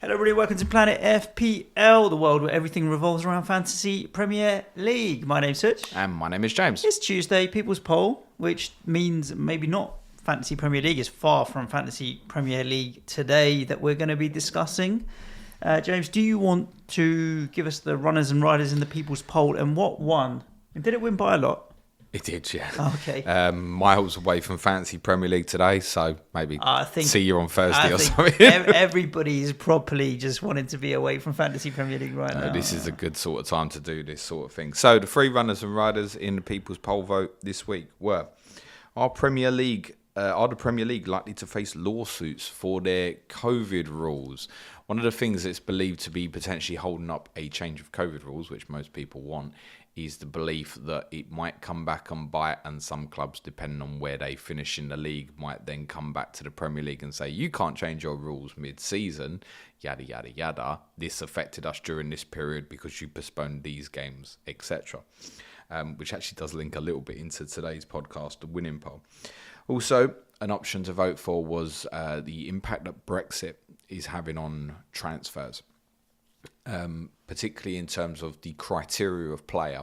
Hello everybody, welcome to Planet FPL, the world where everything revolves around Fantasy Premier League. My name's Suj. And my name is James. It's Tuesday, People's Poll, which means maybe not Fantasy Premier League. It's far from Fantasy Premier League today that we're going to be discussing. James, do you want to give us the runners and riders in the People's Poll and what won? And did it win by a lot? It did, yeah. Okay. Miles away from Fantasy Premier League today, so maybe see you on Thursday or something. Everybody's properly just wanting to be away from Fantasy Premier League right now. This is a good sort of time to do this sort of thing. So the three runners and riders in the People's Poll vote this week were: Are the Premier League likely to face lawsuits for their COVID rules? One of the things that's believed to be potentially holding up a change of COVID rules, which most people want, is the belief that it might come back and bite, and some clubs, depending on where they finish in the league, might then come back to the Premier League and say, you can't change your rules mid-season, yada, yada, yada. This affected us during this period because you postponed these games, etc. Which actually does link a little bit into today's podcast, the winning poll. Also, an option to vote for was the impact that Brexit is having on transfers. Particularly in terms of the criteria of player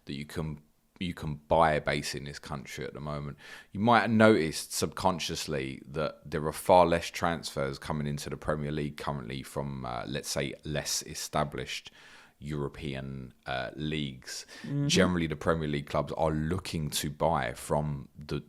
that you can buy base in this country at the moment. You might have noticed subconsciously that there are far less transfers coming into the Premier League currently from, let's say, less established European leagues. Mm-hmm. Generally, the Premier League clubs are looking to buy from the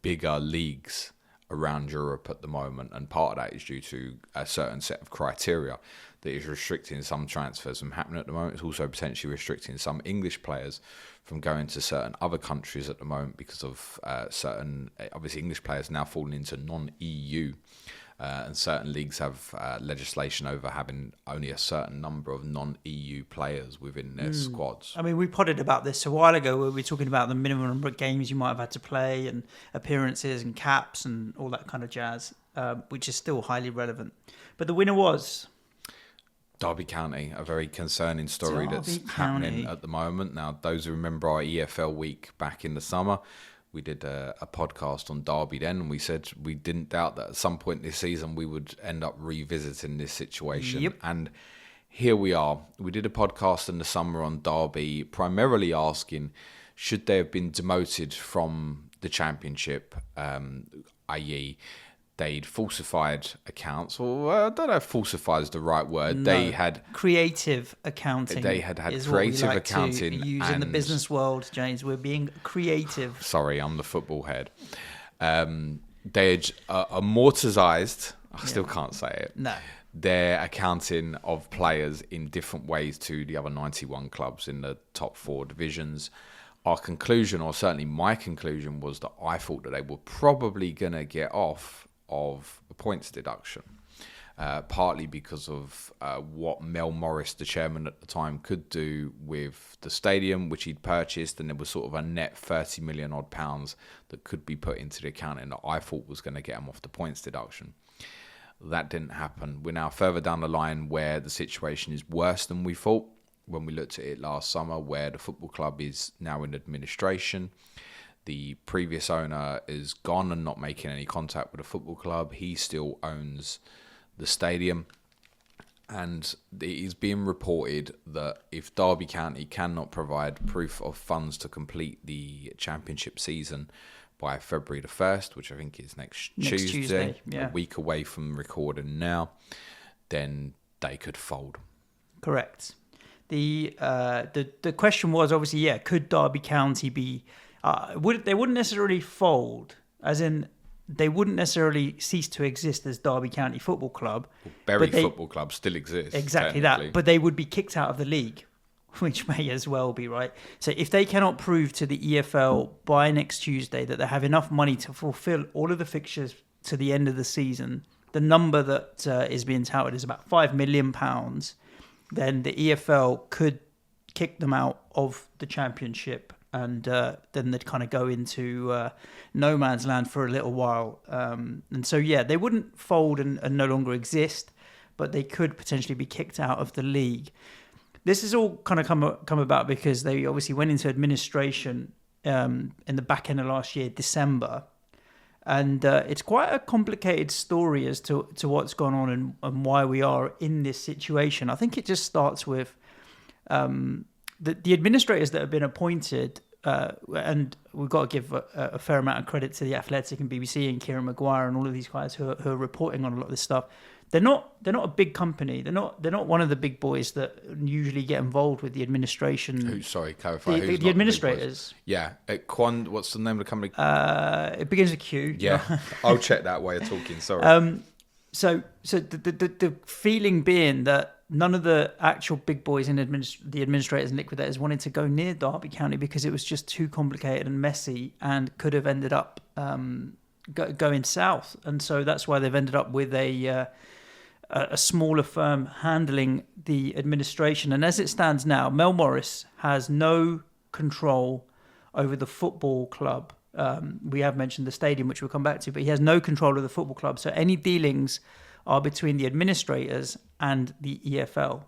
bigger leagues around Europe at the moment, and part of that is due to a certain set of criteria that is restricting some transfers from happening at the moment. It's also potentially restricting some English players from going to certain other countries at the moment because of certain, obviously English players now falling into non-EU, and certain leagues have legislation over having only a certain number of non-EU players within their squads. I mean, we potted about this a while ago where we were talking about the minimum number of games you might have had to play and appearances and caps and all that kind of jazz, which is still highly relevant. But the winner was Derby County, a very concerning story that's happening at the moment. Now, those who remember our EFL week back in the summer, we did a podcast on Derby then, and we said we didn't doubt that at some point this season we would end up revisiting this situation. Yep. And here we are. We did a podcast in the summer on Derby, primarily asking, should they have been demoted from the Championship, i.e., they'd falsified accounts, or I don't know if falsified is the right word. No, they had creative accounting. They had is creative what we like accounting. To use in the business world, James. We're being creative. Sorry, I'm the football head. They had amortized. I still can't say it. No. Their accounting of players in different ways to the other 91 clubs in the top four divisions. Our conclusion, or certainly my conclusion, was that I thought that they were probably going to get off of a points deduction, partly because of what Mel Morris, the chairman at the time, could do with the stadium, which he'd purchased, and there was sort of a net 30 million odd pounds that could be put into the accounting that I thought was going to get them off the points deduction. That didn't happen. We're now further down the line where the situation is worse than we thought when we looked at it last summer, where the football club is now in administration. The previous owner is gone and not making any contact with the football club. He still owns the stadium. And it is being reported that if Derby County cannot provide proof of funds to complete the Championship season by February the 1st, which I think is next Tuesday, yeah. A week away from recording now, then they could fold. Correct. The question was obviously, could Derby County be... they wouldn't necessarily fold, as in they wouldn't necessarily cease to exist as Derby County Football Club. Bury Football Club still exists. Exactly that, but they would be kicked out of the league, which may as well be, right? So if they cannot prove to the EFL by next Tuesday that they have enough money to fulfill all of the fixtures to the end of the season, the number that is being touted is about £5 million, then the EFL could kick them out of the Championship, and then they'd kind of go into no man's land for a little while. And so, they wouldn't fold and no longer exist, but they could potentially be kicked out of the league. This has all kind of come about because they obviously went into administration in the back end of last year, December, And it's quite a complicated story as to what's gone on and why we are in this situation. I think it just starts with the administrators that have been appointed, and we've got to give a fair amount of credit to The Athletic and BBC and Kieran Maguire and all of these guys who are reporting on a lot of this stuff. They're not a big company. They're not one of the big boys that usually get involved with the administration. Clarify. The administrators. Yeah. What's the name of the company? It begins with Q. Yeah. I'll check that while you're talking. Sorry. So the feeling being that none of the actual big boys in the administrators and liquidators wanted to go near Derby County because it was just too complicated and messy and could have ended up going south. And so that's why they've ended up with a smaller firm handling the administration. And as it stands now, Mel Morris has no control over the football club. We have mentioned the stadium, which we'll come back to, but he has no control of the football club. So any dealings are between the administrators and the EFL.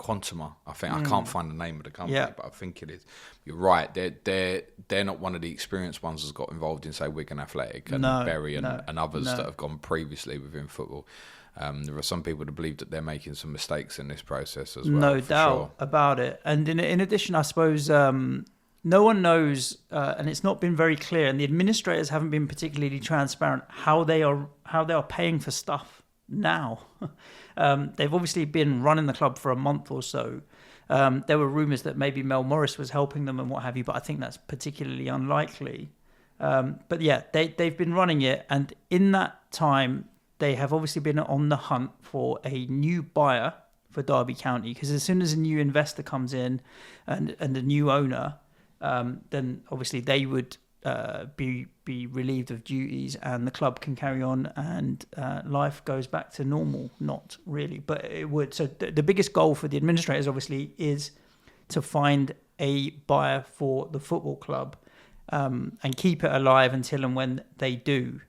Quantuma, I think. I can't find the name of the company, but I think it is. You're right. They're not one of the experienced ones that's got involved in, say, Wigan Athletic and Bury and others that have gone previously within football. There are some people that believe that they're making some mistakes in this process as well. No doubt about it. And in addition, I suppose no one knows, and it's not been very clear, and the administrators haven't been particularly transparent how they are paying for stuff now. They've obviously been running the club for a month or so. There were rumours that maybe Mel Morris was helping them and what have you, but I think that's particularly unlikely. But yeah, they've been running it, and in that time, they have obviously been on the hunt for a new buyer for Derby County, because as soon as a new investor comes in and a new owner, then obviously they would be relieved of duties and the club can carry on and life goes back to normal. Not really, but it would. So the biggest goal for the administrators obviously is to find a buyer for the football club and keep it alive until and when they do.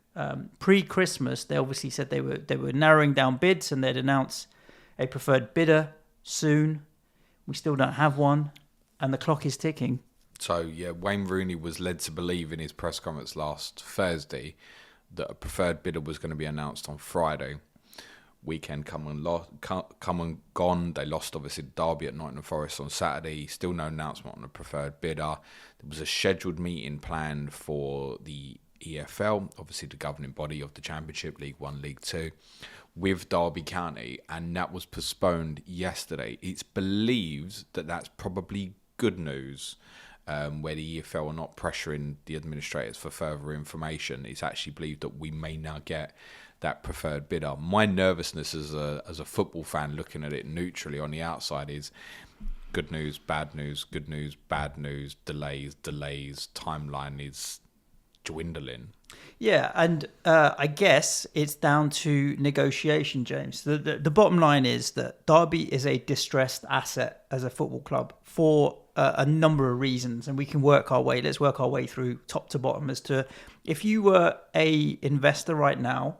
Pre-Christmas, they obviously said they were narrowing down bids and they'd announce a preferred bidder soon. We still don't have one, and the clock is ticking. So, yeah, Wayne Rooney was led to believe in his press conference last Thursday that a preferred bidder was going to be announced on Friday. Weekend come and gone. They lost, obviously, Derby at Nottingham Forest on Saturday. Still no announcement on a preferred bidder. There was a scheduled meeting planned for the EFL, obviously the governing body of the Championship, League 1, League 2, with Derby County, and that was postponed yesterday. It's believed that that's probably good news, where the EFL are not pressuring the administrators for further information. It's actually believed that we may now get that preferred bidder. My nervousness as a football fan looking at it neutrally on the outside is good news, bad news, good news, bad news, delays, timeline is dwindling. Yeah, and I guess it's down to negotiation, James. The bottom line is that Derby is a distressed asset as a football club for a number of reasons, and we can let's work our way through top to bottom as to if you were a investor right now,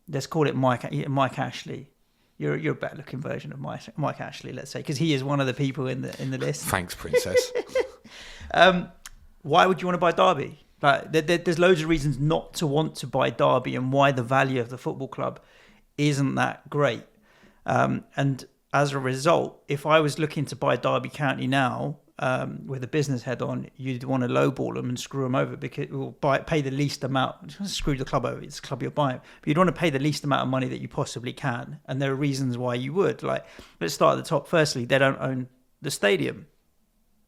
let's call it Mike Ashley. You're a better looking version of Mike Ashley, let's say, because he is one of the people in the list. Thanks, Princess. Why would you want to buy Derby? Like, there's loads of reasons not to want to buy Derby and why the value of the football club isn't that great. And as a result, if I was looking to buy Derby County now with a business head on, you'd want to lowball them and screw them over because pay the least amount. Screw the club over, it's the club you're buying. But you'd want to pay the least amount of money that you possibly can. And there are reasons why you would. Like, let's start at the top. Firstly, they don't own the stadium.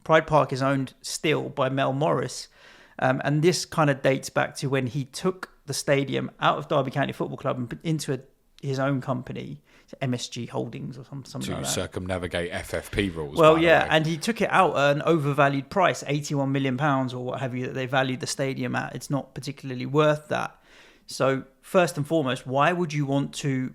Pride Park is owned still by Mel Morris. And this kind of dates back to when he took the stadium out of Derby County Football Club and into his own company, MSG Holdings or something like that. To circumnavigate FFP rules. Well, yeah, and he took it out at an overvalued price, £81 million or what have you, that they valued the stadium at. It's not particularly worth that. So first and foremost, why would you want to...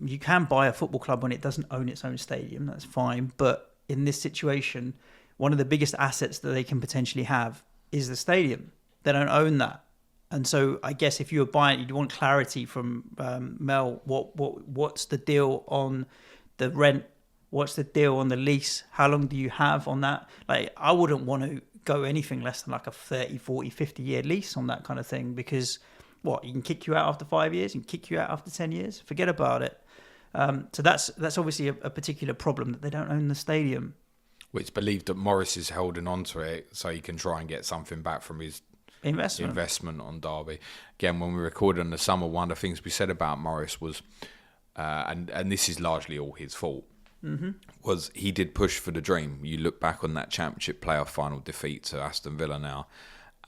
you can buy a football club when it doesn't own its own stadium, that's fine. But in this situation, one of the biggest assets that they can potentially have is the stadium. They don't own that. And so I guess if you were buying, you'd want clarity from Mel. What's the deal on the rent? What's the deal on the lease? How long do you have on that? Like, I wouldn't want to go anything less than like a 30, 40, 50-year lease on that kind of thing, because he can kick you out after 5 years, he can kick you out after 10 years. Forget about it. So that's obviously a particular problem, that they don't own the stadium. Well, it's believed that Morris is holding on to it so he can try and get something back from his investment on Derby. Again, when we recorded in the summer, one of the things we said about Morris was, and this is largely all his fault, was he did push for the dream. You look back on that Championship playoff final defeat to Aston Villa now,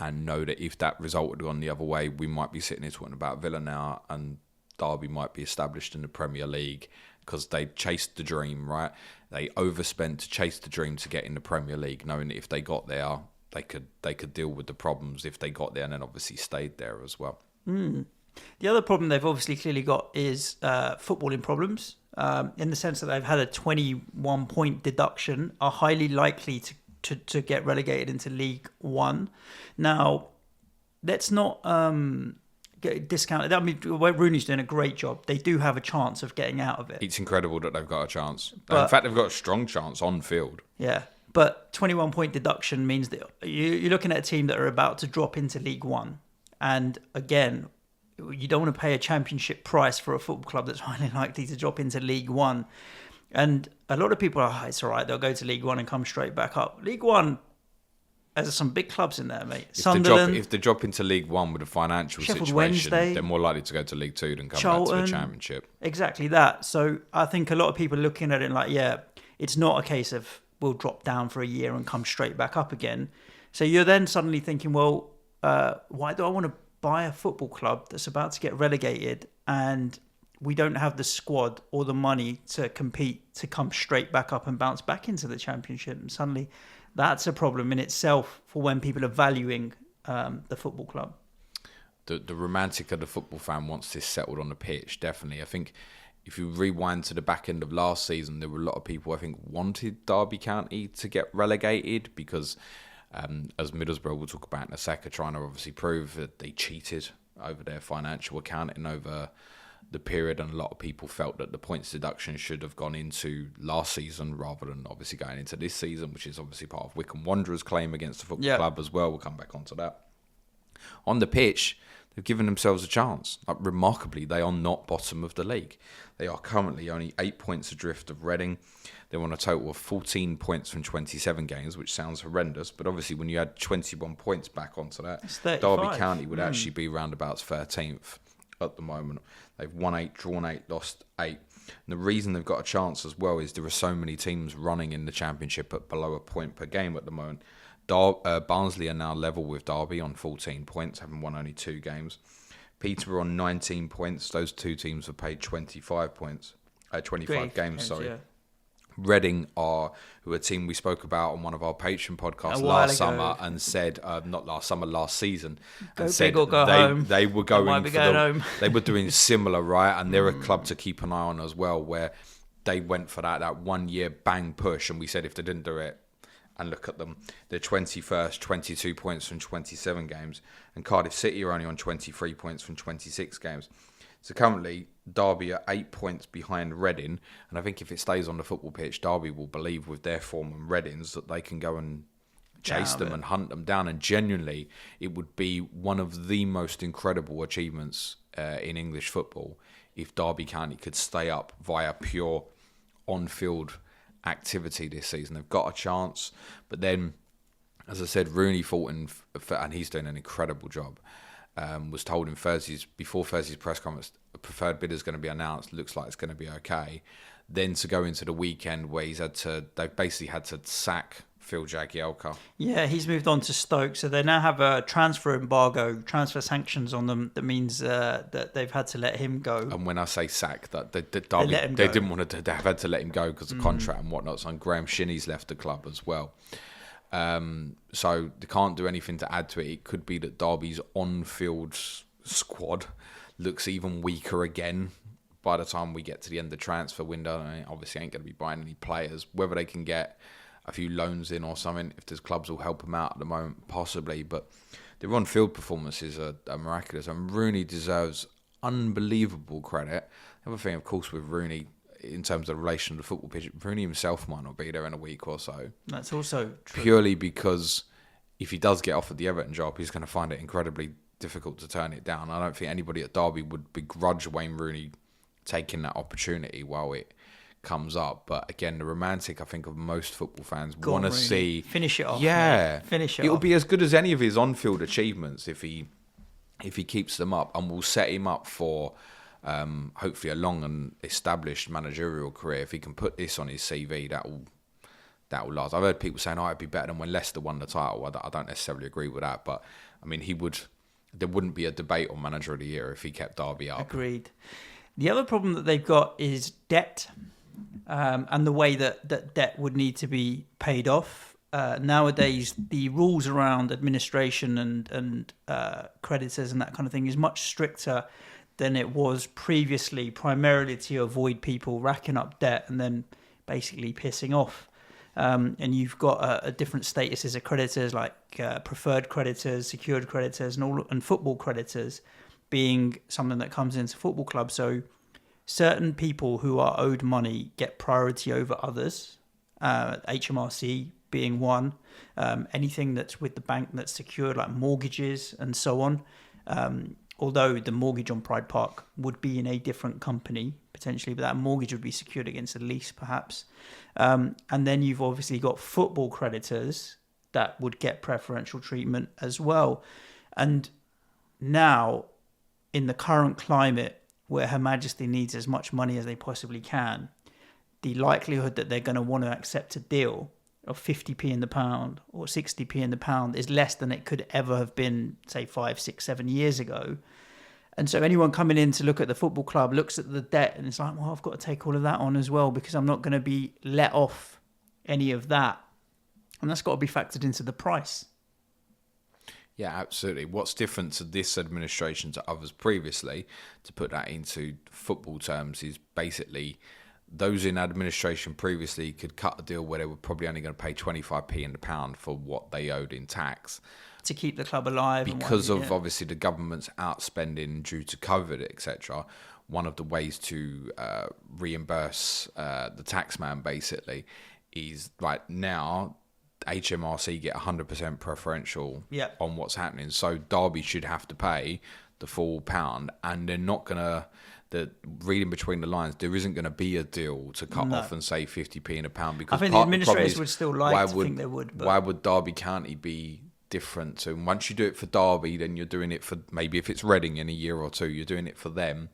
and know that if that result had gone the other way, we might be sitting here talking about Villa now, and Derby might be established in the Premier League, because they chased the dream, right? They overspent to chase the dream to get in the Premier League, knowing that if they got there, they could deal with the problems if they got there, and then obviously stayed there as well. The other problem they've obviously clearly got is footballing problems, in the sense that they've had a 21-point deduction, are highly likely to get relegated into League One. Now, let's not get discounted. I mean, Rooney's doing a great job. They do have a chance of getting out of it. It's incredible that they've got a chance. In fact, they've got a strong chance on field. Yeah, but 21-point deduction means that you're looking at a team that are about to drop into League One. And again, you don't want to pay a Championship price for a football club that's highly likely to drop into League One. And a lot of people are, it's all right, they'll go to League One and come straight back up. League One, there's some big clubs in there, mate. Sunderland. If they drop into League One with a financial Sheffield situation, Wednesday, they're more likely to go to League Two than come Charlton, back to the Championship. Exactly that. So I think a lot of people are looking at it like, yeah, it's not a case of we'll drop down for a year and come straight back up again. So you're then suddenly thinking, well, why do I want to buy a football club that's about to get relegated and we don't have the squad or the money to compete to come straight back up and bounce back into the Championship? And suddenly that's a problem in itself for when people are valuing the football club. The romantic of the football fan wants this settled on the pitch, definitely. I think if you rewind to the back end of last season, there were a lot of people, I think, wanted Derby County to get relegated because, as Middlesbrough we'll talk about in a second, trying to obviously prove that they cheated over their financial accounting over the period, and a lot of people felt that the points deduction should have gone into last season rather than obviously going into this season, which is obviously part of Wycombe Wanderers' claim against the football club as well. We'll come back onto that. On the pitch, they've given themselves a chance. Remarkably, they are not bottom of the league. They are currently only 8 points adrift of Reading. They're on a total of 14 points from 27 games, which sounds horrendous. But obviously, when you add 21 points back onto that, Derby County would actually be roundabouts 13th at the moment. They've won 8, drawn 8, lost 8. And the reason they've got a chance as well is there are so many teams running in the Championship at below a point per game at the moment. Barnsley are now level with Derby on 14 points, having won only 2 games. Peterborough on 19 points. Those two teams have played 25 games. Yeah. Reading are a team we spoke about on one of our Patreon podcasts last summer and said, last season, go and said big or go home. They were going home. They were doing similar, right? And they're a club to keep an eye on as well, where they went for that 1 year bang push, and we said if they didn't do it, and look at them, they're 21st, 22 points from 27 games, and Cardiff City are only on 23 points from 26 games. So currently, Derby are 8 points behind Reading, and I think if it stays on the football pitch, Derby will believe with their form and Reading's that they can go and chase them and hunt them down. And genuinely, it would be one of the most incredible achievements in English football if Derby County could stay up via pure on-field activity this season. They've got a chance, but then, as I said, Rooney fought and he's doing an incredible job. Was told before Thursday's press conference, a preferred bidder is going to be announced. Looks like it's going to be okay. Then to go into the weekend where they've basically had to sack Phil Jagielka. Yeah, he's moved on to Stoke, so they now have a transfer embargo, transfer sanctions on them. That means that they've had to let him go. And when I say sack, that they didn't want to. They've had to let him go because of contract and whatnot. So Graham Shinnie's left the club as well. So they can't do anything to add to it. It could be that Derby's on-field squad looks even weaker again by the time we get to the end of the transfer window. And obviously ain't going to be buying any players. Whether they can get a few loans in or something, if there's clubs will help them out at the moment, possibly. But their on-field performances are miraculous. And Rooney deserves unbelievable credit. The other thing, of course, with Rooney, in terms of relation to the football pitch, Rooney himself might not be there in a week or so. That's also true. Purely because if he does get offered the Everton job, he's going to find it incredibly difficult to turn it down. I don't think anybody at Derby would begrudge Wayne Rooney taking that opportunity while it comes up. But again, the romantic, I think, of most football fans want to see... Finish it off. Yeah. Mate. Finish it It'll off. be as good as any of his on-field achievements if he keeps them up, and will set him up for hopefully a long and established managerial career. If he can put this on his CV, that will last. I've heard people saying, it'd be better than when Leicester won the title. I don't necessarily agree with that, but I mean, there wouldn't be a debate on manager of the year if he kept Derby up. Agreed. The other problem that they've got is debt, and the way that debt would need to be paid off. Nowadays, the rules around administration and creditors and that kind of thing is much stricter than it was previously, primarily to avoid people racking up debt and then basically pissing off. And you've got a different statuses of creditors, like preferred creditors, secured creditors, and football creditors being something that comes into football clubs. So certain people who are owed money get priority over others, HMRC being one, anything that's with the bank that's secured, like mortgages and so on. Although the mortgage on Pride Park would be in a different company, potentially, but that mortgage would be secured against a lease, perhaps. And then you've obviously got football creditors that would get preferential treatment as well. And now, in the current climate, where Her Majesty needs as much money as they possibly can, the likelihood that they're going to want to accept a deal of 50p in the pound or 60p in the pound is less than it could ever have been, say, 5, 6, 7 years ago. And so anyone coming in to look at the football club looks at the debt and it's like, well, I've got to take all of that on as well because I'm not going to be let off any of that. And that's got to be factored into the price. Yeah, absolutely. What's different to this administration to others previously, to put that into football terms, is basically those in administration previously could cut a deal where they were probably only going to pay 25p in the pound for what they owed in tax. To keep the club alive. Because of obviously the government's outspending due to COVID, etc. One of the ways to reimburse the taxman basically is like now HMRC get 100% preferential on what's happening. So Derby should have to pay the full pound, and they're not going to... reading between the lines, there isn't going to be a deal to cut off and say 50p in a pound, because I think the administrators would still like to think they would. But... why would Derby County be different? So once you do it for Derby, then you're doing it for, maybe if it's Reading in a year or two, you're doing it for them.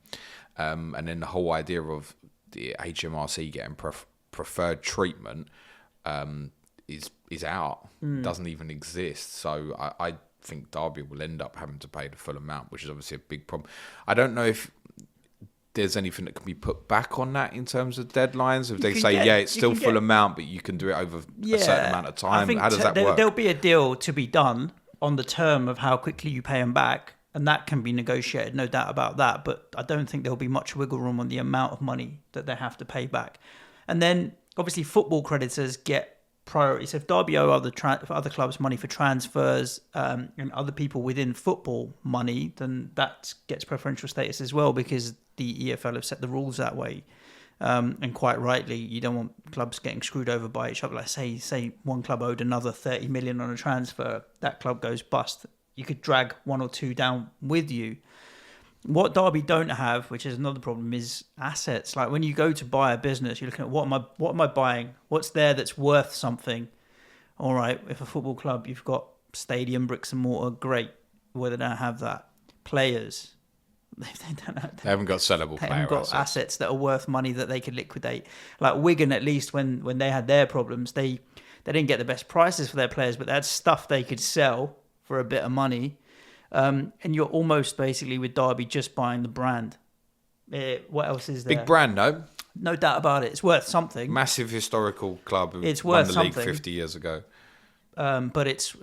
And then the whole idea of the HMRC getting preferred treatment is out, doesn't even exist. So I think Derby will end up having to pay the full amount, which is obviously a big problem. I don't know if there's anything that can be put back on that in terms of deadlines. If they say, it's still full amount, but you can do it over a certain amount of time. How does that work? There'll be a deal to be done on the term of how quickly you pay them back, and that can be negotiated, no doubt about that. But I don't think there'll be much wiggle room on the amount of money that they have to pay back. And then, obviously, football creditors get priority. So if Derby owe other clubs money for transfers and other people within football money, then that gets preferential status as well, because the EFL have set the rules that way. And quite rightly, you don't want clubs getting screwed over by each other. Like say one club owed another 30 million on a transfer, that club goes bust. You could drag one or two down with you. What Derby don't have, which is another problem, is assets. Like when you go to buy a business, you're looking at what am I buying? What's there that's worth something? All right, if a football club, you've got stadium, bricks and mortar, great. Well, they don't have that. Players, they haven't got sellable player assets. They haven't got assets that are worth money that they could liquidate. Like Wigan, at least when they had their problems, they didn't get the best prices for their players, but they had stuff they could sell for a bit of money. And you're almost basically with Derby just buying the brand. What else is there? Big brand, no? No doubt about it. It's worth something. Massive historical club who it's won worth the something. league 50 years ago. But it's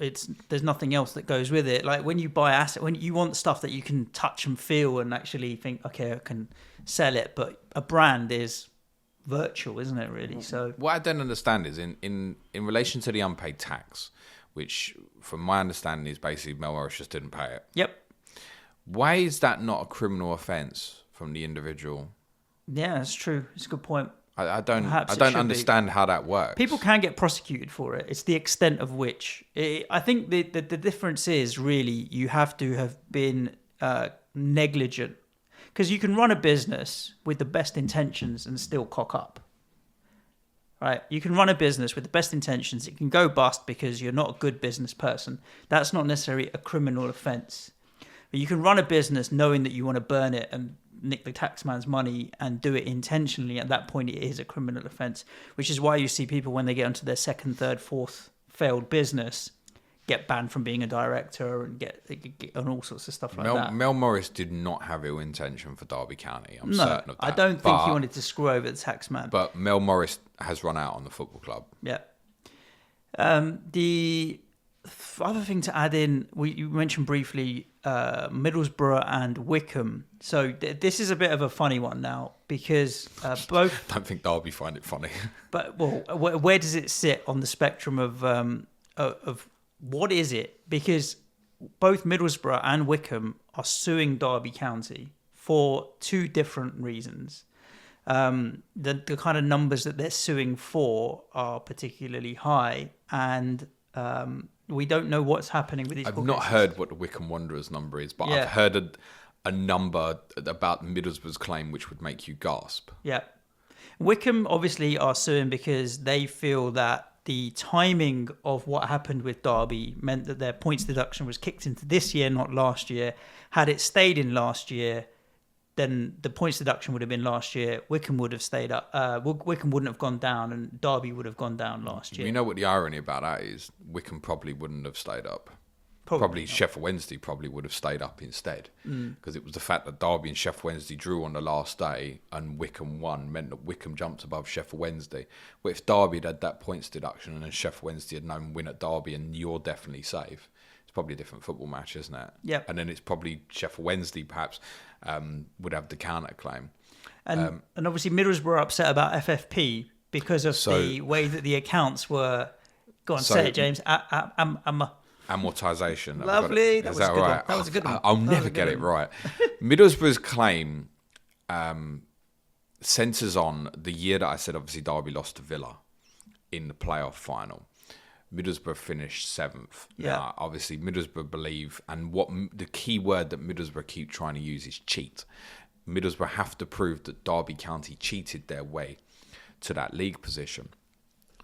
there's nothing else that goes with it. Like when you buy asset, when you want stuff that you can touch and feel and actually think, okay, I can sell it. But a brand is virtual, isn't it? Really. So what I don't understand is in relation to the unpaid tax, which from my understanding is basically Melrose just didn't pay it. Yep. Why is that not a criminal offence from the individual? Yeah, that's true. It's a good point. I don't Perhaps it should be. understand how that works. People can get prosecuted for it. It's the extent of which. I think the difference is really you have to have been negligent. Because you can run a business with the best intentions and still cock up. Right? You can run a business with the best intentions. It can go bust because you're not a good business person. That's not necessarily a criminal offence. But you can run a business knowing that you want to burn it and nick the taxman's money and do it intentionally. At that point, it is a criminal offence, which is why you see people when they get onto their second, third, fourth failed business get banned from being a director and get and all sorts of stuff like that. Mel Morris did not have ill intention for Derby County. I'm certain of that. I don't think he wanted to screw over the taxman. But Mel Morris has run out on the football club. Yeah. The other thing to add in, you mentioned briefly Middlesbrough and Wickham. So this is a bit of a funny one now because both. I don't think Derby find it funny. But where does it sit on the spectrum of what is it? Because both Middlesbrough and Wickham are suing Derby County for two different reasons. The kind of numbers that they're suing for are particularly high, and we don't know what's happening with these. I've not heard what the Wickham Wanderers number is, but I've heard a number about Middlesbroughs Claim which would make you gasp. Yeah. Wickham obviously are suing because they feel that the timing of what happened with Derby meant that their points deduction was kicked into this year, not last year. Had it stayed in last year, then the points deduction would have been last year. Wickham would have stayed up. Wickham wouldn't have gone down, and Derby would have gone down last year. You know what the irony about that is? Wickham probably wouldn't have stayed up. Probably Sheffield Wednesday probably would have stayed up instead, because it was the fact that Derby and Sheffield Wednesday drew on the last day and Wickham won meant that Wickham jumped above Sheffield Wednesday. But if Derby had that points deduction and then Sheffield Wednesday had known win at Derby and you're definitely safe, it's probably a different football match, isn't it? Yeah. And then it's probably Sheffield Wednesday perhaps would have the counter claim. And obviously Middlesbrough are upset about FFP because of the way that the accounts were. Go on, say it, James. Amortization. Lovely. That was a good right? one. That was a good one. I'll never get it right. Middlesbrough's Claim centres on the year that I said obviously Derby lost to Villa in the playoff final. Middlesbrough finished 7th. Yeah. Now, obviously Middlesbrough believe, and what the key word that Middlesbrough keep trying to use is cheat. Middlesbrough have to prove that Derby County cheated their way to that league position.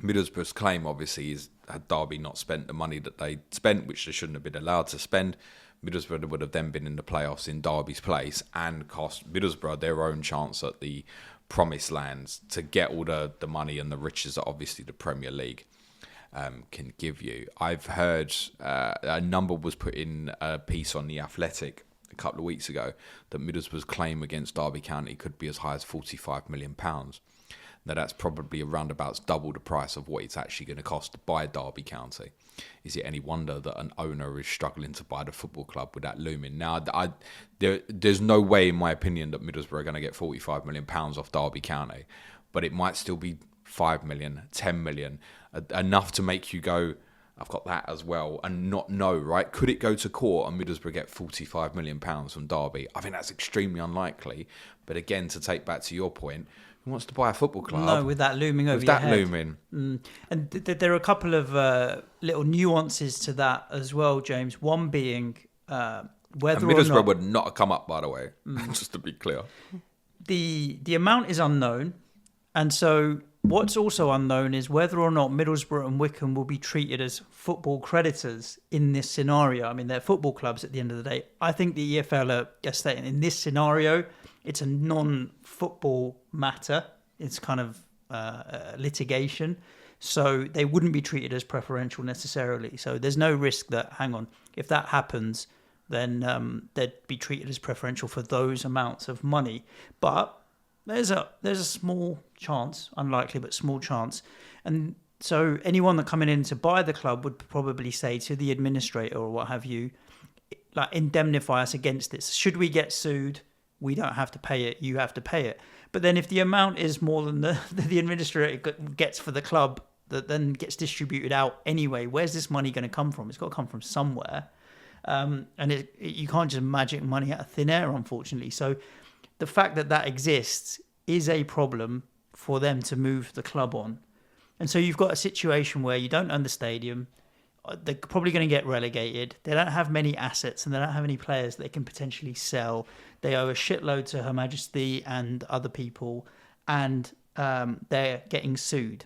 Middlesbrough's Claim obviously is had Derby not spent the money that they spent, which they shouldn't have been allowed to spend, Middlesbrough would have then been in the playoffs in Derby's place and cost Middlesbrough their own chance at the promised lands to get all the money and the riches that obviously the Premier League can give you. I've heard a number was put in a piece on The Athletic a couple of weeks ago that Middlesbrough's Claim against Derby County could be as high as £45 million. Now that's probably around about double the price of what it's actually going to cost to buy Derby County. Is it any wonder that an owner is struggling to buy the football club with that looming? Now, there's no way, in my opinion, that Middlesbrough are going to get £45 million off Derby County, but it might still be 5 million, 10 million, enough to make you go, I've got that as well, and not know, right? Could it go to court and Middlesbrough get £45 million from Derby? I think that's extremely unlikely. But again, to take back to your point, who wants to buy a football club? No, with that looming over your head. With that looming. And there are a couple of little nuances to that as well, James. One being whether Middlesbrough or not... would not have come up, by the way, just to be clear. The amount is unknown. And so what's also unknown is whether or not Middlesbrough and Wickham will be treated as football creditors in this scenario. I mean, they're football clubs at the end of the day. I think the EFL are stating in this scenario, it's a non-football matter. It's kind of litigation. So they wouldn't be treated as preferential necessarily. So there's no risk that, hang on, if that happens, then they'd be treated as preferential for those amounts of money. But there's a small chance, unlikely, but small chance. And so anyone that coming in to buy the club would probably say to the administrator or what have you, like, indemnify us against this. Should we get sued, we don't have to pay it, you have to pay it. But then if the amount is more than the administrator gets for the club, that then gets distributed out anyway, where's this money going to come from? It's got to come from somewhere. And you can't just magic money out of thin air, unfortunately. So the fact that exists is a problem for them to move the club on. And so you've got a situation where you don't own the stadium. They're probably going to get relegated. They don't have many assets and they don't have any players they can potentially sell. They owe a shitload to Her Majesty and other people, and they're getting sued.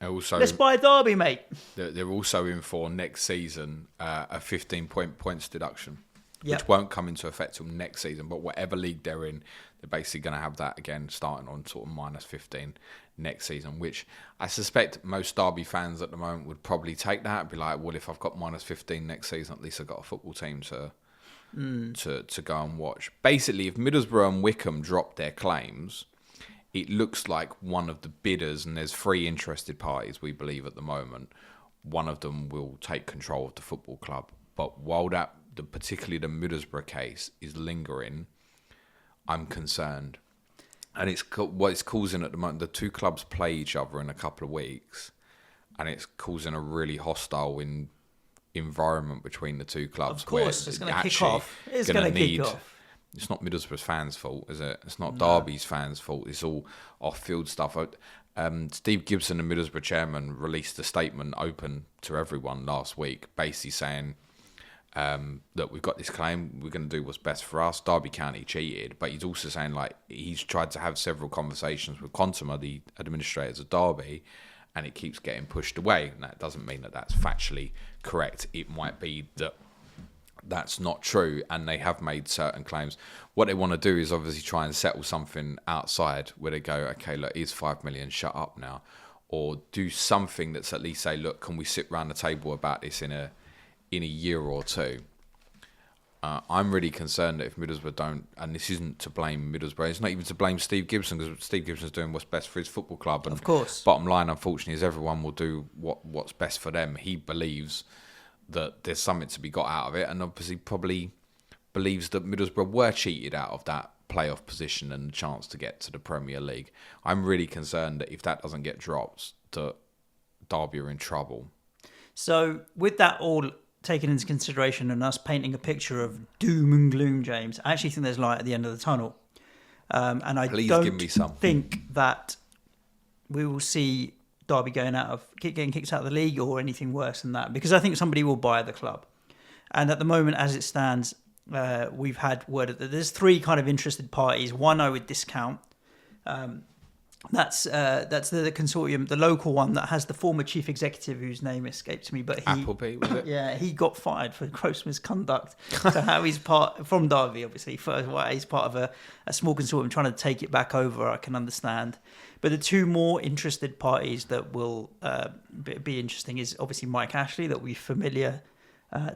Also, let's buy Derby, mate. They're also in for next season a 15 points deduction, Yep. which won't come into effect till next season. But whatever league they're in, they're basically going to have that again starting on sort of minus 15 next season, which I suspect most Derby fans at the moment would probably take that and be like, well, if I've got minus 15 next season, at least I've got a football team to go and watch. Basically, if Middlesbrough and Wickham drop their claims, it looks like one of the bidders, and there's 3 interested parties, we believe at the moment, one of them will take control of the football club. But while particularly the Middlesbrough case is lingering, I'm concerned. And what it's causing at the moment, the 2 clubs play each other in a couple of weeks, and it's causing a really hostile environment between the 2 clubs. Of course, it's going to kick off. It's going to kick off. It's not Middlesbrough's fans' fault, is it? It's not Derby's fans' fault. It's all off-field stuff. Steve Gibson, the Middlesbrough chairman, released a statement open to everyone last week, basically saying that we've got this claim, we're going to do what's best for us. Derby County cheated, but he's also saying like he's tried to have several conversations with Contuma, the administrators of Derby, and it keeps getting pushed away. And that doesn't mean that that's factually correct. It might be that that's not true, and they have made certain claims. What they want to do is obviously try and settle something outside where they go, okay, look, here's 5 million, shut up now, or do something that's at least say, look, can we sit round the table about this in a year or two? I'm really concerned that if Middlesbrough don't, and this isn't to blame Middlesbrough, it's not even to blame Steve Gibson, because Steve Gibson's doing what's best for his football club. And of course, bottom line, unfortunately, is everyone will do what's best for them. He believes that there's something to be got out of it, and obviously probably believes that Middlesbrough were cheated out of that playoff position and the chance to get to the Premier League. I'm really concerned that if that doesn't get dropped, that Derby are in trouble. So with that all taken into consideration and us painting a picture of doom and gloom, James, I actually think there's light at the end of the tunnel. And I don't think that we will see Derby getting kicked out of the league or anything worse than that, because I think somebody will buy the club. And at the moment, as it stands, we've had word that there's 3 kind of interested parties. One I would discount. That's the consortium, the local one that has the former chief executive whose name escapes me, but Appleby, was it? Yeah, he got fired for gross misconduct. So how he's part from Derby, obviously, he's part of a small consortium trying to take it back over, I can understand. But the 2 more interested parties that will be interesting is obviously Mike Ashley, that we're familiar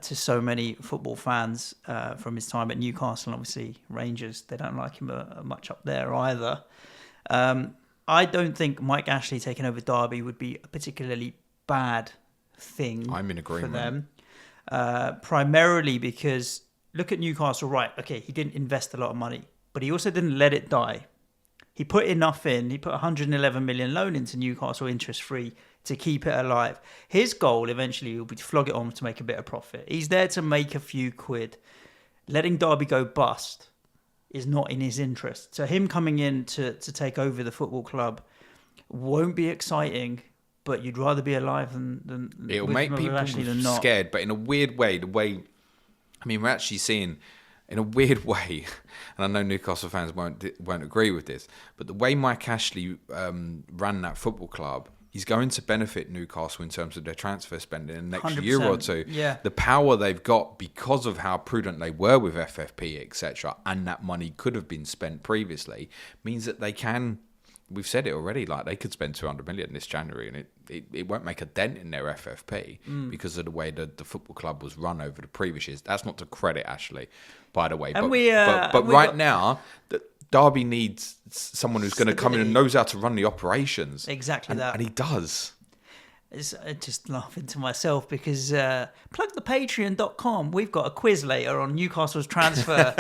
to so many football fans from his time at Newcastle, and obviously Rangers. They don't like him much up there either. I don't think Mike Ashley taking over Derby would be a particularly bad thing. I'm in agreement. For them. Primarily because, look at Newcastle, right, okay, he didn't invest a lot of money, but he also didn't let it die. He put enough in. He put 111 million loan into Newcastle interest-free to keep it alive. His goal eventually will be to flog it on to make a bit of profit. He's there to make a few quid. Letting Derby go bust is not in his interest. So him coming in to take over the football club won't be exciting, but you'd rather be alive than it'll make people scared. But in a weird way, we're actually seeing, in a weird way, and I know Newcastle fans won't agree with this, but the way Mike Ashley ran that football club, he's going to benefit Newcastle in terms of their transfer spending in the next 100%. year or two. Yeah. The power they've got because of how prudent they were with FFP, etc., and that money could have been spent previously, means that they can, we've said it already, like they could spend 200 million this January and it won't make a dent in their FFP because of the way that the football club was run over the previous years. That's not to credit Ashley, by the way. But right now, Derby needs someone who's going to come in and knows how to run the operations. Exactly that. And he does. I'm just laughing to myself because plug the patreon.com. We've got a quiz later on Newcastle's transfers.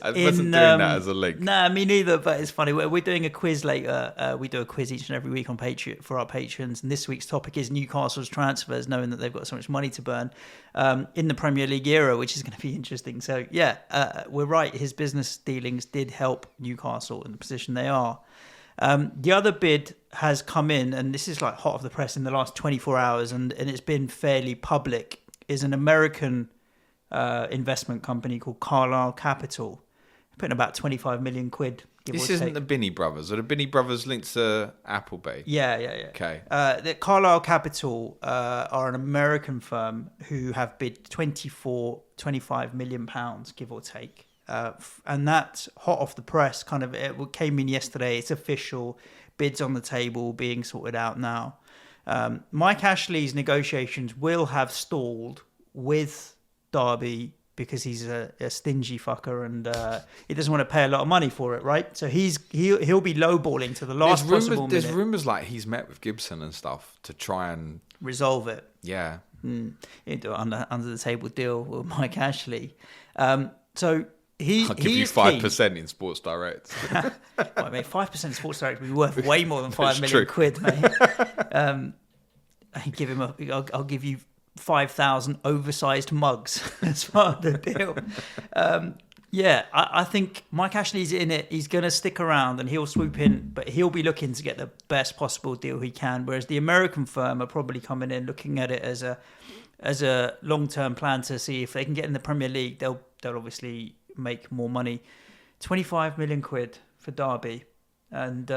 I wasn't doing that as a link. Nah, me neither, but it's funny. We're doing a quiz later. We do a quiz each and every week on Patreon for our patrons. And this week's topic is Newcastle's transfers, knowing that they've got so much money to burn in the Premier League era, which is going to be interesting. So, yeah, we're right. His business dealings did help Newcastle in the position they are. The other bid has come in, and this is like hot off the press in the last 24 hours, and it's been fairly public, is an American investment company called Carlyle Capital, putting about 25 million quid. This isn't the Binney brothers. Are the Binney brothers linked to Appleby? Yeah. Okay. The Carlyle Capital are an American firm who have bid 25 million pounds, give or take. And that's hot off the press. Kind of, it came in yesterday. It's official. Bids on the table, being sorted out now. Mike Ashley's negotiations will have stalled with Derby because he's a stingy fucker and he doesn't want to pay a lot of money for it, right? So he'll be lowballing to the last possible minute. There's rumours like he's met with Gibson and stuff to try and resolve it. Yeah. He'll do it under the table deal with Mike Ashley. So I'll give you 5% in Sports Direct. Well, mate, 5% Sports Direct would be worth way more than 5 million quid, mate. I'll give you 5,000 oversized mugs as part of the deal. I think Mike Ashley's in it. He's going to stick around and he'll swoop in, but he'll be looking to get the best possible deal he can. Whereas the American firm are probably coming in looking at it as a long-term plan to see if they can get in the Premier League. They'll obviously make more money. 25 million quid for Derby, and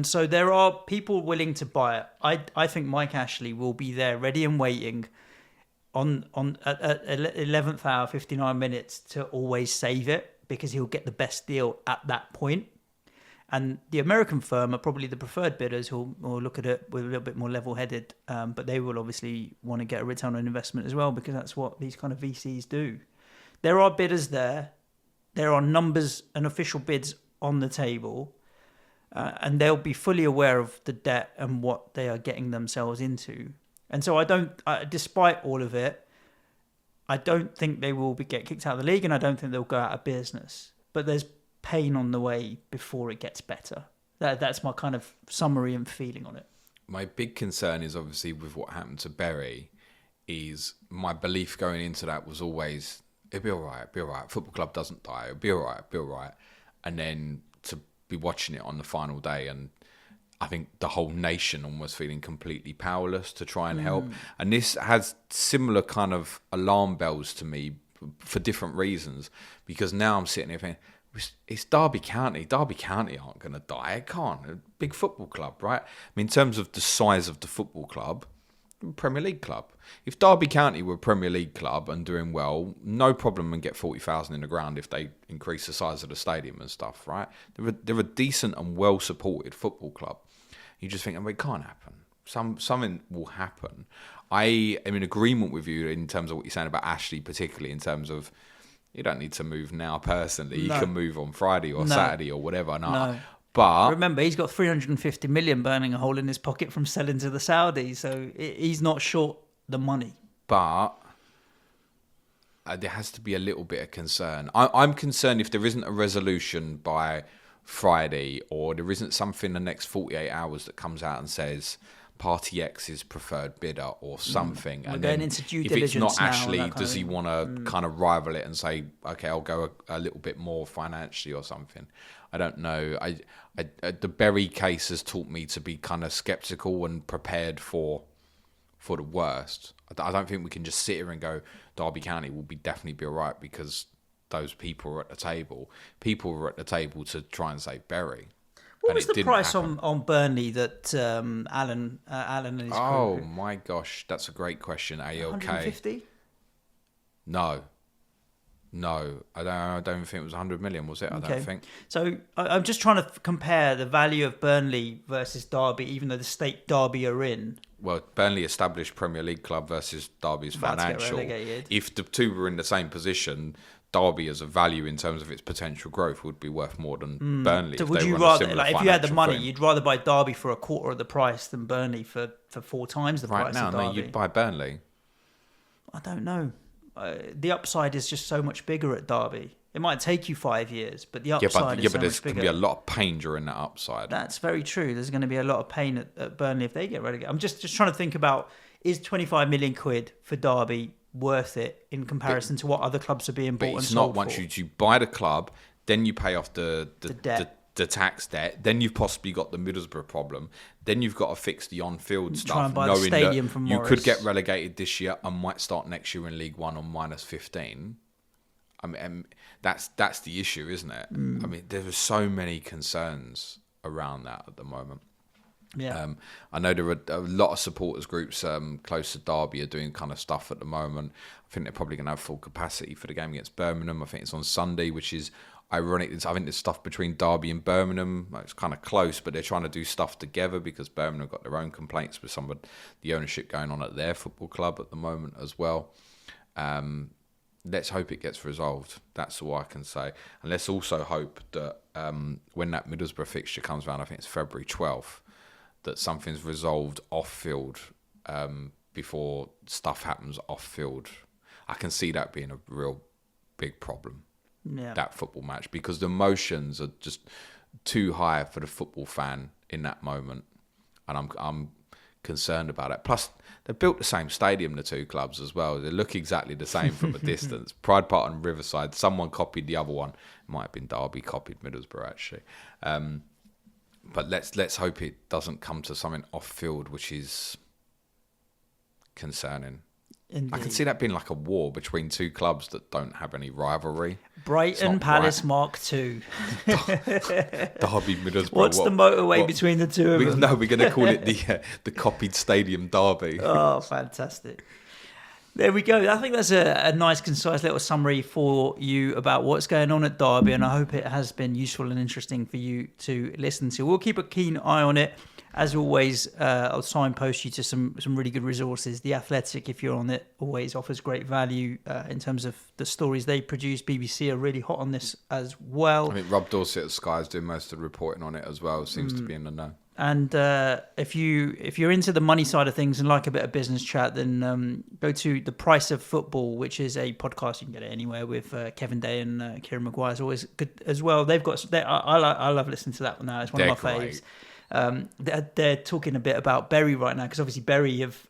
so there are people willing to buy it. I think Mike Ashley will be there, ready and waiting, on at 11th hour, 59 minutes, to always save it because he'll get the best deal at that point. And the American firm are probably the preferred bidders who'll look at it with a little bit more level-headed, but they will obviously want to get a return on investment as well because that's what these kind of VCs do. There are bidders there. There are numbers and official bids on the table, and they'll be fully aware of the debt and what they are getting themselves into. And so despite all of it, I don't think they will get kicked out of the league, and I don't think they'll go out of business. But there's pain on the way before it gets better. That's my kind of summary and feeling on it. My big concern is obviously with what happened to Bury, is my belief going into that was always, it'll be all right. Football club doesn't die. It'll be all right. And then to be watching it on the final day, and I think the whole nation almost feeling completely powerless to try and help. And this has similar kind of alarm bells to me for different reasons, because now I'm sitting here thinking, it's Derby County. Derby County aren't going to die. It can't. A big football club, right? I mean, in terms of the size of the football club, Premier League club. If Derby County were a Premier League club and doing well, no problem and get 40,000 in the ground if they increase the size of the stadium and stuff, right? They're a decent and well-supported football club. You just think, it can't happen. Something will happen. I am in agreement with you in terms of what you're saying about Ashley, particularly in terms of you don't need to move now personally. You can move on Friday or Saturday or whatever. No. But remember, he's got 350 million burning a hole in his pocket from selling to the Saudis, so he's not short the money. But there has to be a little bit of concern. I'm concerned if there isn't a resolution by Friday, or there isn't something in the next 48 hours that comes out and says Party X is preferred bidder or something. We're and going then into due if diligence it's not now, Ashley, does he want to kind of rival it and say, okay, I'll go a little bit more financially or something? I don't know. The Bury case has taught me to be kind of sceptical and prepared for the worst. I don't think we can just sit here and go, Derby County will definitely be all right because those people are at the table. People were at the table to try and save Bury. What was the price on Burnley that Alan and his crew? Oh my gosh, that's a great question. ALK. 150? No, I don't think it was 100 million, was it? I don't think. So I'm just trying to compare the value of Burnley versus Derby, even though the state Derby are in. Well, Burnley established Premier League club versus Derby's financial. If the two were in the same position, Derby as a value in terms of its potential growth would be worth more than Burnley. So would you rather, if you had the money, you'd rather buy Derby for a quarter of the price than Burnley for 4 times the price of Derby? No, you'd buy Burnley. I don't know. The upside is just so much bigger at Derby. It might take you 5 years, but the upside is so much bigger. Yeah, but there's going to be a lot of pain during that upside. That's very true. There's going to be a lot of pain at Burnley if they get relegated. I'm just trying to think about, is 25 million quid for Derby worth it in comparison to what other clubs are being bought and sold for? But it's not once you buy the club, then you pay off the the tax debt. Then you've possibly got the Middlesbrough problem. Then you've got to fix the on-field stuff. Try and buy the stadium from you Morris. could get relegated this year and might start next year in League One on -15. I mean, that's the issue, isn't it? I mean, there are so many concerns around that at the moment. Yeah. I know there are a lot of supporters groups close to Derby are doing kind of stuff at the moment. I think they're probably going to have full capacity for the game against Birmingham. I think it's on Sunday, which is ironic. I think there's stuff between Derby and Birmingham. It's kind of close, but they're trying to do stuff together because Birmingham have got their own complaints with some of the ownership going on at their football club at the moment as well. Let's hope it gets resolved. That's all I can say. And let's also hope that when that Middlesbrough fixture comes around, I think it's February 12th, that something's resolved off-field before stuff happens off-field. I can see that being a real big problem, that football match, because the emotions are just too high for the football fan in that moment. And I'm concerned about it. Plus, they built the same stadium, the two clubs, as well. They look exactly the same from a distance. Pride Park and Riverside, someone copied the other one. It might have been Derby copied Middlesbrough, actually. But let's hope it doesn't come to something off-field, which is concerning. Indeed. I can see that being like a war between two clubs that don't have any rivalry. Brighton Palace Mark II. Derby Middlesbrough. What's the motorway between the two of them? No, we're going to call it the copied stadium derby. Oh, fantastic. There we go. I think that's a nice, concise little summary for you about what's going on at Derby, and I hope it has been useful and interesting for you to listen to. We'll keep a keen eye on it. As always, I'll signpost you to some really good resources. The Athletic, if you're on it, always offers great value in terms of the stories they produce. BBC are really hot on this as well. I think Rob Dorsett at Sky is doing most of the reporting on it as well. Seems to be in the know. And if you're into the money side of things and like a bit of business chat, then go to The Price of Football, which is a podcast. You can get it anywhere with Kevin Day and Kieran Maguire. It's always good as well. They've got. I love listening to that one now. It's one of my faves. They're talking a bit about Bury right now because obviously Bury have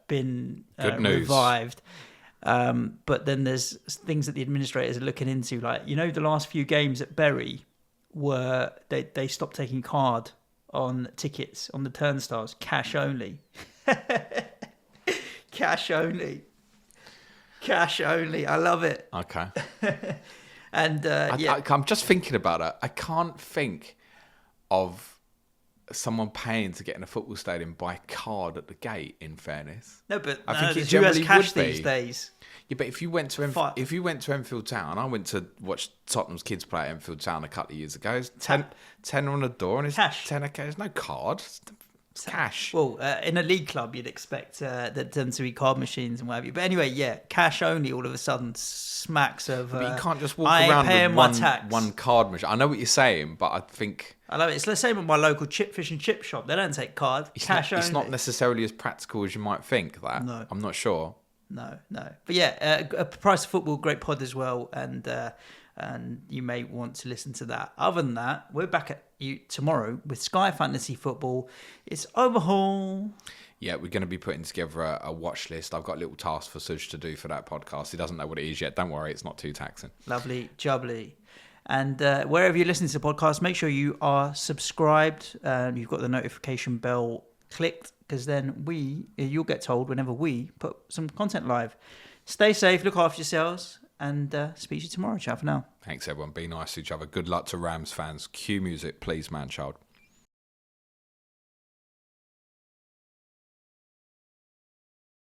been revived. But then there's things that the administrators are looking into, like the last few games at Bury were they stopped taking card on tickets on the turnstiles, cash only. Cash only. I love it. Okay. And I'm just thinking about it. I can't think of someone paying to get in a football stadium by card at the gate, in fairness. No, but I think it who has generally cash would be these days? Yeah, but if you went to Enfield Town, I went to watch Tottenham's kids play at Enfield Town a couple of years ago. It's 10 on the door and it's cash. 10. There's no card. It's cash. Well, in a league club, you'd expect them to be card machines and what have you. But anyway, yeah, cash only all of a sudden smacks of. But you can't just walk around with one card machine. I know what you're saying, but I think. I love it. It's the same at my local fish and chip shop. They don't take card. Cash only. It's not necessarily as practical as you might think. No. I'm not sure. No. But yeah, a Price of Football, great pod as well, and you may want to listen to that. Other than that, we're back at you tomorrow with Sky Fantasy Football. It's overhaul. Yeah, we're going to be putting together a watch list. I've got a little task for Suj to do for that podcast. He doesn't know what it is yet. Don't worry, it's not too taxing. Lovely, jubbly. And wherever you're listening to the podcast, make sure you are subscribed. You've got the notification bell clicked, because then you'll get told whenever we put some content live. Stay safe, look after yourselves, and speak to you tomorrow. Ciao for now. Thanks, everyone. Be nice to each other. Good luck to Rams fans. Cue music, please, man child.